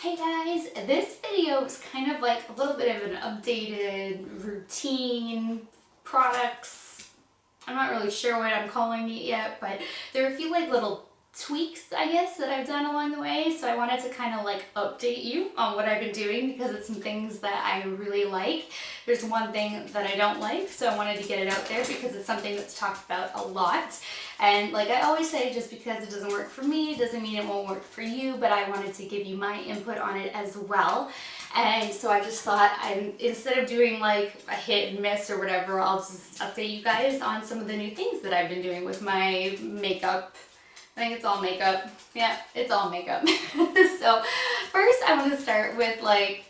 Hey guys, this video is kind of like a little bit of an updated routine, products. I'm not really sure what I'm calling it yet, but there are a few like little tweaks, I guess, that I've done along the way. So I wanted to kind of like update you on what I've been doing because it's some things that I really like. There's one thing that I don't like, so I wanted to get it out there because it's something that's talked about a lot. And like I always say, just because it doesn't work for me doesn't mean it won't work for you, but I wanted to give you my input on it as well. And so I just thought instead of doing like a hit and miss or whatever, I'll just update you guys on some of the new things that I've been doing with my makeup. I think it's all makeup. Yeah, it's all makeup. So first I want to start with like,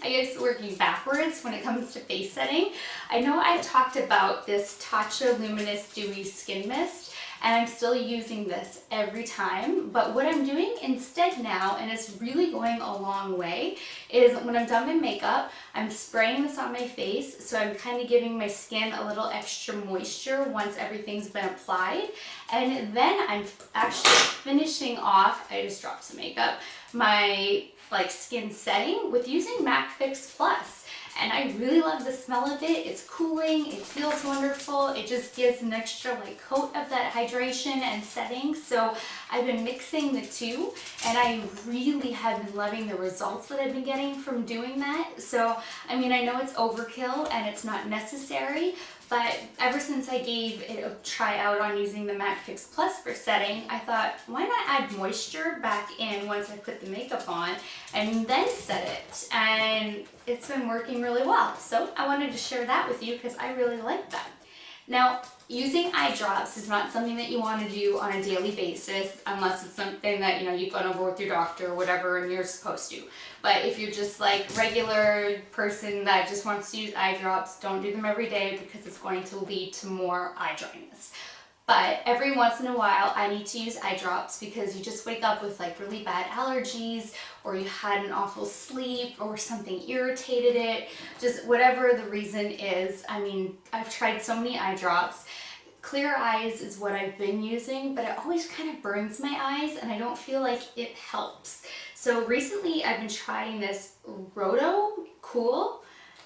I guess working backwards when it comes to face setting. I know I've talked about this Tatcha Luminous Dewy Skin Mist, and I'm still using this every time, but what I'm doing instead now, and it's really going a long way, is when I'm done my makeup, I'm spraying this on my face, so I'm kind of giving my skin a little extra moisture once everything's been applied, and then I'm actually finishing off, I just dropped some makeup, my like skin setting with using MAC Fix Plus. And I really love the smell of it. It's cooling, it feels wonderful. It just gives an extra like coat of that hydration and setting. So I've been mixing the two and I really have been loving the results that I've been getting from doing that. So, I mean, I know it's overkill and it's not necessary, but ever since I gave it a try out on using the MAC Fix Plus for setting, I thought, why not add moisture back in once I put the makeup on and then set it? And it's been working really well. So I wanted to share that with you because I really like that. Now, using eye drops is not something that you want to do on a daily basis unless it's something that, you know, you've gone over with your doctor or whatever and you're supposed to. But if you're just like regular person that just wants to use eye drops, don't do them every day because it's going to lead to more eye dryness. But every once in a while, I need to use eye drops because you just wake up with like really bad allergies or you had an awful sleep or something irritated it, just whatever the reason is. I mean, I've tried so many eye drops. Clear Eyes is what I've been using, but it always kind of burns my eyes and I don't feel like it helps. So recently I've been trying this Rohto Cool,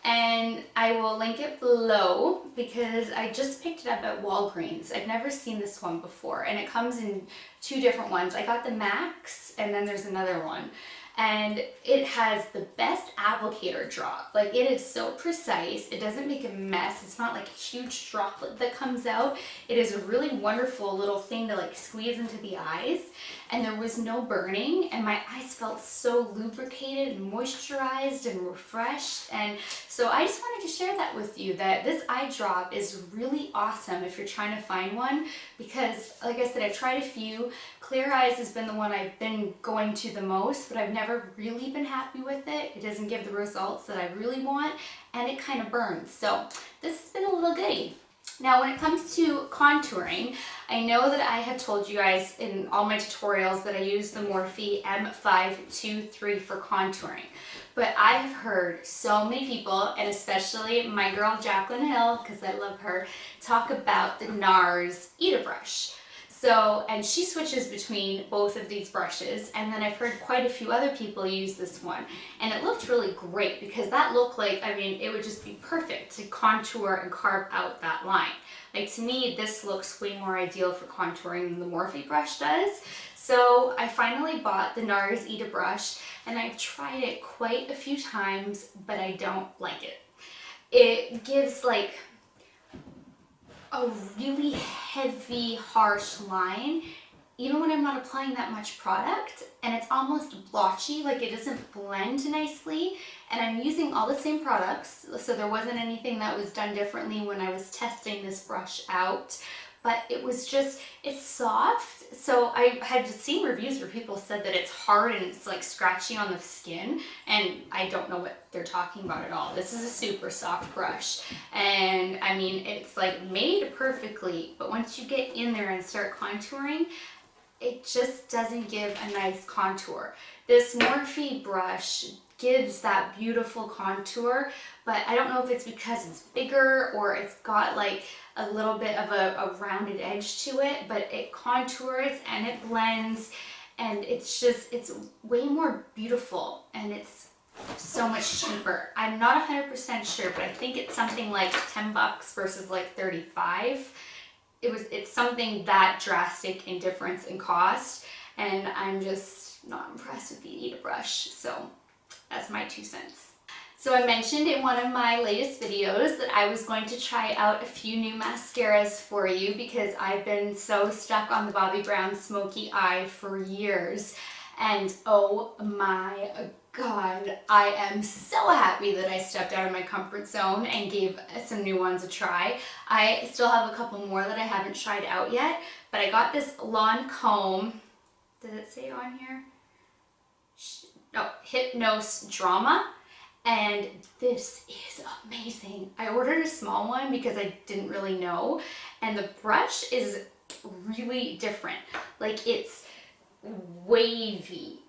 and I will link it below because I just picked it up at Walgreens. I've never seen this one before, and it comes in two different ones. I got the Max, and then there's another one. And it has the best applicator drop. Like, it is so precise. It doesn't make a mess. It's not like a huge droplet that comes out. It is a really wonderful little thing to like squeeze into the eyes. And there was no burning, and my eyes felt so lubricated and moisturized and refreshed. And so I just wanted to share that with you, that this eye drop is really awesome if you're trying to find one, because like I said, I've tried a few. Clear Eyes has been the one I've been going to the most, but I've never really been happy with it. It doesn't give the results that I really want, and it kind of burns. So this has been a little goodie. Now, when it comes to contouring, I know that I have told you guys in all my tutorials that I use the Morphe M523 for contouring. But I have heard so many people, and especially my girl Jaclyn Hill, because I love her, talk about the Nars Eat-A Brush. So, and she switches between both of these brushes, and then I've heard quite a few other people use this one, and it looked really great because that looked like, I mean, it would just be perfect to contour and carve out that line. Like, to me, this looks way more ideal for contouring than the Morphe brush does. So I finally bought the Nars Eat-A Brush, and I've tried it quite a few times, but I don't like it. It gives like a really heavy, harsh line, even when I'm not applying that much product, and it's almost blotchy, like it doesn't blend nicely. And I'm using all the same products, so there wasn't anything that was done differently when I was testing this brush out. But it was just, it's soft. So I had seen reviews where people said that it's hard and it's like scratchy on the skin, and I don't know what they're talking about at all. This is a super soft brush, and I mean, it's like made perfectly, but once you get in there and start contouring, it just doesn't give a nice contour. This Morphe brush gives that beautiful contour, but I don't know if it's because it's bigger or it's got like a little bit of a rounded edge to it, but it contours and it blends and it's just, it's way more beautiful, and it's so much cheaper. I'm not 100% sure, but I think it's something like 10 bucks versus like 35. It's something that drastic in difference in cost, and I'm just not impressed with the Adidas brush. So that's my 2 cents. So I mentioned in one of my latest videos that I was going to try out a few new mascaras for you because I've been so stuck on the Bobbi Brown Smoky Eye for years. And oh my God, I am so happy that I stepped out of my comfort zone and gave some new ones a try. I still have a couple more that I haven't tried out yet, but I got this Lancôme, did it say on here? No, Hypnôse Drama, and this is amazing. I ordered a small one because I didn't really know, and the brush is really different. Like, it's wavy.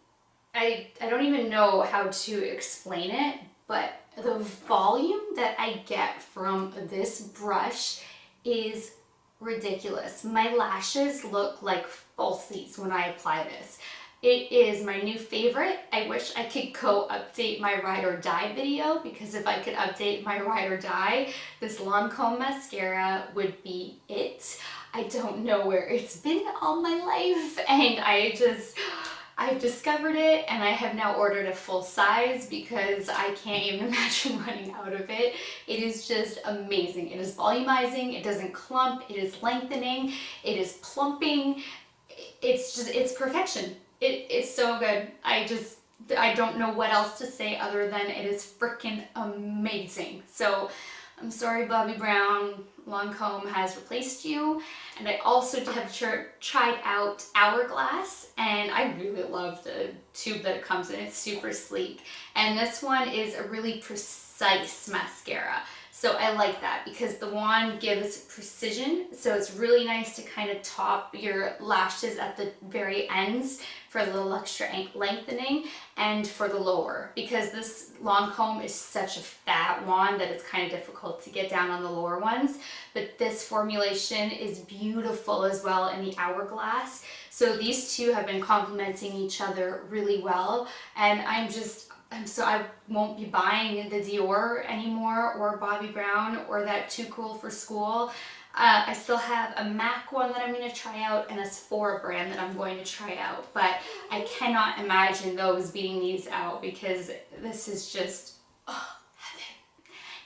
I don't even know how to explain it, but the volume that I get from this brush is ridiculous. My lashes look like falsies when I apply this. It is my new favorite. I wish I could go update my ride or die video, because if I could update my ride or die, this Lancôme mascara would be it. I don't know where it's been all my life, and I've discovered it, and I have now ordered a full size because I can't even imagine running out of it. It is just amazing. It is volumizing, it doesn't clump, it is lengthening, it is plumping. It's perfection. It's so good. I don't know what else to say other than it is freaking amazing. So I'm sorry, Bobbi Brown, Lancôme has replaced you. And I also have tried out Hourglass, and I really love the tube that it comes in. It's super sleek. And this one is a really precise mascara. So I like that because the wand gives precision. So it's really nice to kind of top your lashes at the very ends for a little extra lengthening, and for the lower, because this Lancôme is such a fat wand that it's kind of difficult to get down on the lower ones. But this formulation is beautiful as well in the Hourglass. So these two have been complementing each other really well, and I won't be buying the Dior anymore, or Bobbi Brown, or that Too Cool for School. I still have a MAC one that I'm going to try out, and a Sephora brand that I'm going to try out, but I cannot imagine those beating these out, because this is just, oh, heaven.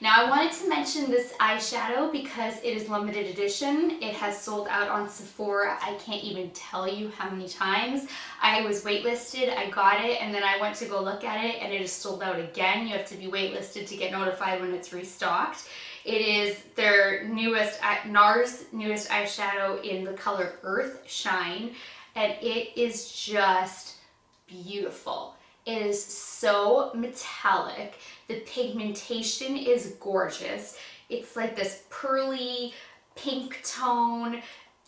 Now I wanted to mention this eyeshadow because it is limited edition. It has sold out on Sephora. I can't even tell you how many times. I was waitlisted, I got it, and then I went to go look at it, and it is sold out again. You have to be waitlisted to get notified when it's restocked. It is their newest, Nars' newest eyeshadow in the color Earthshine, and it is just beautiful. It is so metallic. The pigmentation is gorgeous. It's like this pearly pink tone,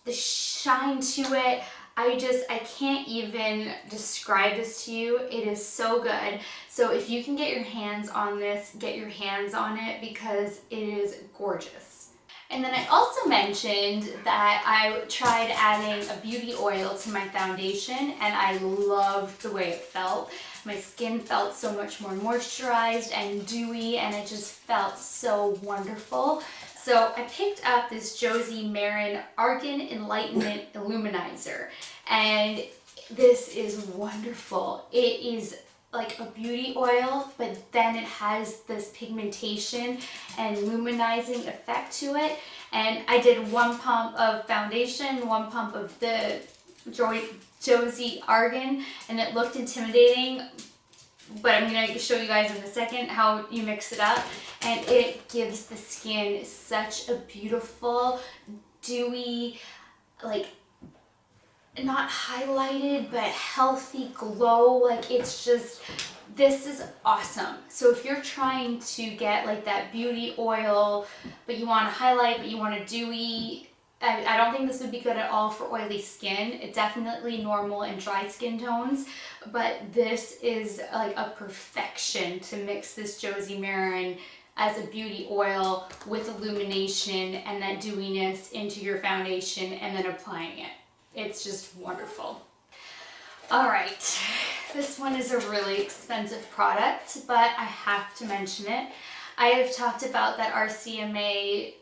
the shine to it. I can't even describe this to you. It is so good. So if you can get your hands on this, get your hands on it, because it is gorgeous. And then I also mentioned that I tried adding a beauty oil to my foundation, and I loved the way it felt. My skin felt so much more moisturized and dewy, and it just felt so wonderful. So I picked up this Josie Maran Argan Enlightenment Illuminizer, and this is wonderful. It is like a beauty oil, but then it has this pigmentation and luminizing effect to it. And I did 1 pump of foundation, 1 pump of the Josie Argan, and it looked intimidating, but I'm going to show you guys in a second how you mix it up. And it gives the skin such a beautiful, dewy, like, not highlighted, but healthy glow. Like, it's just, this is awesome. So if you're trying to get like that beauty oil, but you want to highlight, but you want a dewy, I don't think this would be good at all for oily skin. It's definitely normal and dry skin tones, but this is like a perfection to mix this Josie Maran as a beauty oil with illumination and that dewiness into your foundation and then applying it. It's just wonderful. All right, this one is a really expensive product, but I have to mention it. I have talked about that RCMA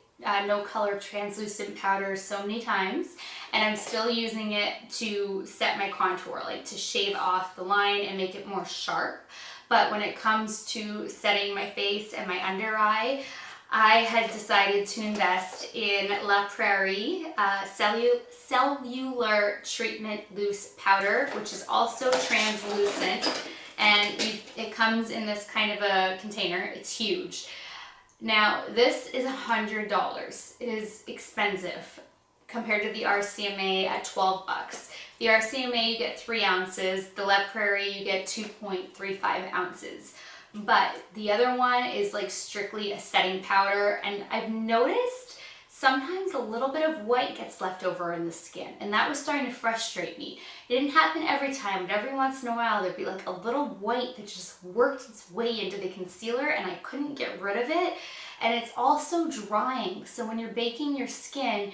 no color translucent powder so many times, and I'm still using it to set my contour, like to shave off the line and make it more sharp. But when it comes to setting my face and my under eye, I had decided to invest in La Prairie Cellular Treatment Loose Powder, which is also translucent, and it comes in this kind of a container. It's huge. Now, this is $100. It is expensive compared to the RCMA at 12 bucks. The RCMA, you get 3 ounces. The La Prairie, you get 2.35 ounces. But the other one is like strictly a setting powder, and I've noticed sometimes a little bit of white gets left over in the skin, and that was starting to frustrate me. It didn't happen every time, but every once in a while there'd be like a little white that just worked its way into the concealer, and I couldn't get rid of it. And it's also drying, so when you're baking your skin,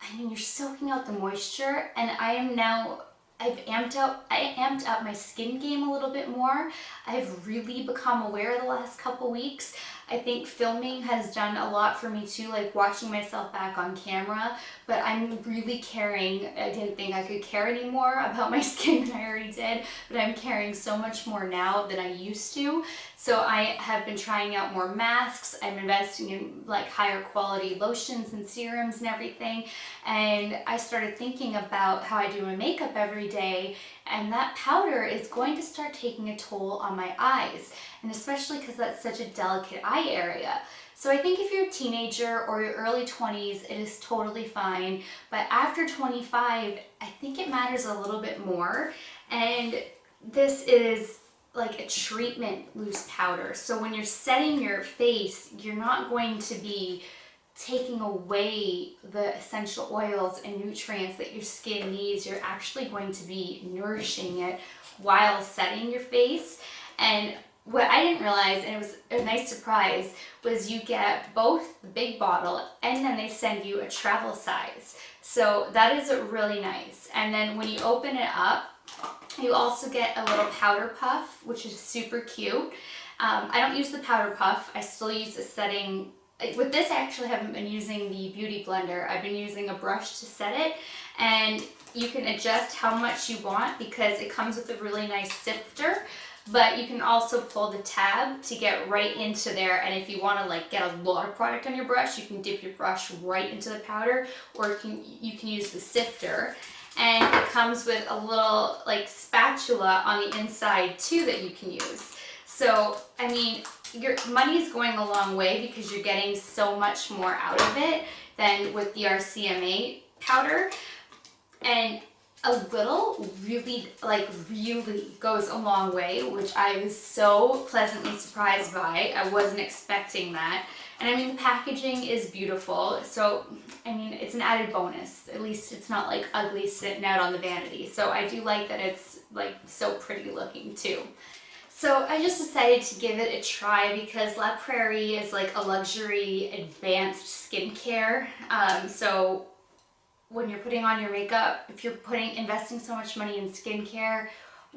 I mean, you're soaking out the moisture, and I've amped up my skin game a little bit more. I've really become aware the last couple weeks. I think filming has done a lot for me too, like watching myself back on camera, but I'm really caring. I didn't think I could care anymore about my skin than I already did, but I'm caring so much more now than I used to. So I have been trying out more masks. I'm investing in like higher quality lotions and serums and everything. And I started thinking about how I do my makeup every day, and that powder is going to start taking a toll on my eyes, and especially because that's such a delicate eye area. So I think if you're a teenager or your early 20s, it is totally fine. But after 25, I think it matters a little bit more. And this is like a treatment loose powder. So when you're setting your face, you're not going to be taking away the essential oils and nutrients that your skin needs. You're actually going to be nourishing it while setting your face. And what I didn't realize, and it was a nice surprise, was you get both the big bottle and then they send you a travel size. So that is really nice. And then when you open it up, you also get a little powder puff, which is super cute. I don't use the powder puff. I still use a setting. With this, I actually haven't been using the beauty blender. I've been using a brush to set it, and you can adjust how much you want because it comes with a really nice sifter, but you can also pull the tab to get right into there. And if you want to like get a lot of product on your brush, you can dip your brush right into the powder, or you can use the sifter. And it comes with a little like spatula on the inside too that you can use. So, I mean, your money is going a long way because you're getting so much more out of it than with the RCMA powder. And a little really goes a long way, which I was so pleasantly surprised by. I wasn't expecting that. And I mean, the packaging is beautiful. So, I mean, it's an added bonus. At least it's not like ugly sitting out on the vanity. So I do like that it's like so pretty looking too. So I just decided to give it a try because La Prairie is like a luxury advanced skincare. So when you're putting on your makeup, if you're investing so much money in skincare,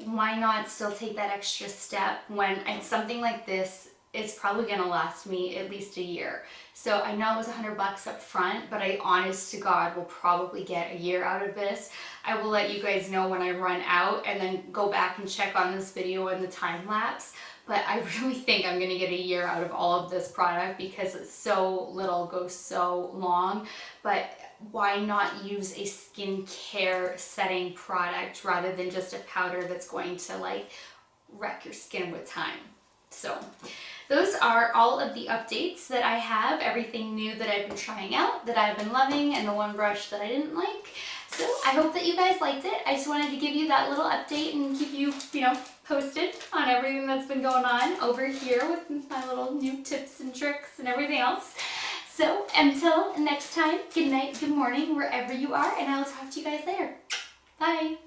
why not still take that extra step when something like this is probably gonna last me at least a year. So I know it was $100 up front, but I honest to God will probably get a year out of this. I will let you guys know when I run out and then go back and check on this video in the time lapse. But I really think I'm gonna get a year out of all of this product because it's so little, goes so long. But why not use a skincare setting product rather than just a powder that's going to like wreck your skin with time? So those are all of the updates that I have, everything new that I've been trying out, that I've been loving, and the one brush that I didn't like. So I hope that you guys liked it. I just wanted to give you that little update and keep you, posted on everything that's been going on over here with my little new tips and tricks and everything else. So until next time, good night, good morning, wherever you are, and I will talk to you guys later. Bye.